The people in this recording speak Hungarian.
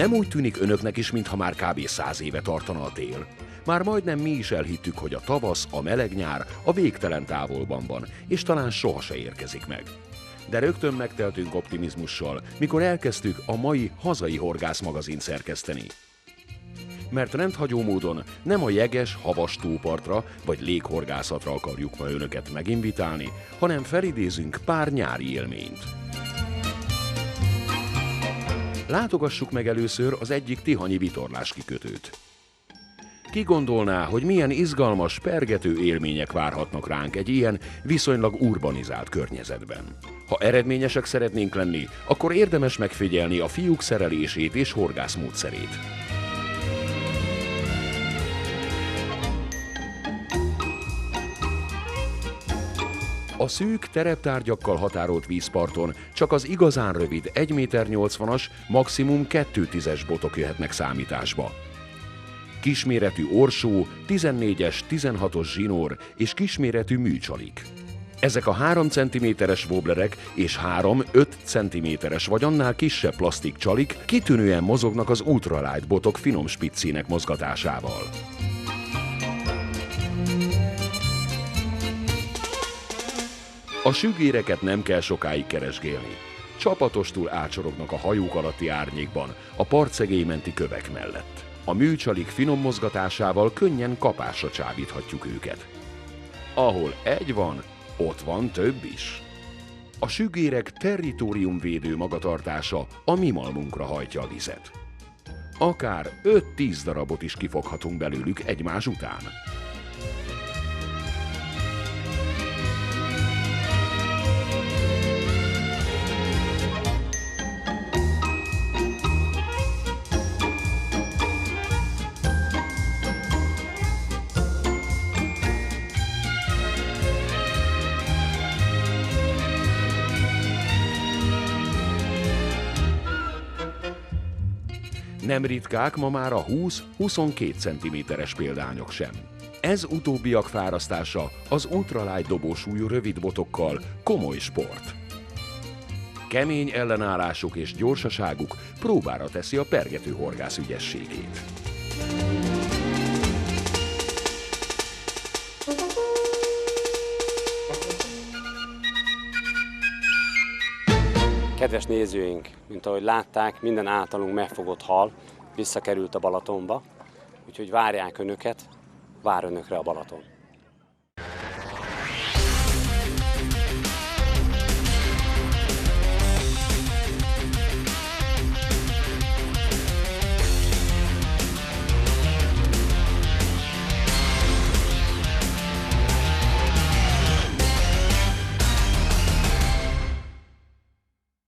Nem úgy tűnik önöknek is, mintha már kb. 100 éve tartana a tél? Már majdnem mi is elhittük, hogy a tavasz, a meleg nyár a végtelen távolban van, és talán soha se érkezik meg. De rögtön megteltünk optimizmussal, mikor elkezdtük a mai hazai horgászmagazint szerkeszteni. Mert rendhagyó módon nem a jeges, havas tópartra vagy léghorgászatra akarjuk ma önöket meginvitálni, hanem felidézünk pár nyári élményt. Látogassuk meg először az egyik tihanyi vitorláskikötőt. Ki gondolná, hogy milyen izgalmas, pergető élmények várhatnak ránk egy ilyen viszonylag urbanizált környezetben. Ha eredményesek szeretnénk lenni, akkor érdemes megfigyelni a fiúk szerelését és horgászmódszerét. A szűk, tereptárgyakkal határolt vízparton csak az igazán rövid 1,80 m-as, maximum 2,10 m botok jöhetnek számításba. Kisméretű orsó, 14-es, 16-os zsinór és kisméretű műcsalik. Ezek a 3 cm-es wobblerek és 3-5 cm-es vagy annál kisebb plastikcsalik kitűnően mozognak az ultralight botok finom spiccének mozgatásával. A sügéreket nem kell sokáig keresgélni. Csapatostul átsorognak a hajók alatti árnyékban, a partszegély menti kövek mellett. A műcsalik finom mozgatásával könnyen kapásra csábíthatjuk őket. Ahol egy van, ott van több is. A sügérek territóriumvédő magatartása a mi malmunkra hajtja a vizet. Akár 5-10 darabot is kifoghatunk belőlük egymás után. Nem ritkák ma már a 20-22 cm-es példányok sem. Ez utóbbiak fárasztása az ultralight dobósúlyú rövid botokkal komoly sport. Kemény ellenállásuk és gyorsaságuk próbára teszi a pergető horgász ügyességét. Kedves nézőink, mint ahogy látták, minden általunk megfogott hal visszakerült a Balatonba, úgyhogy várják önöket, vár önökre a Balaton.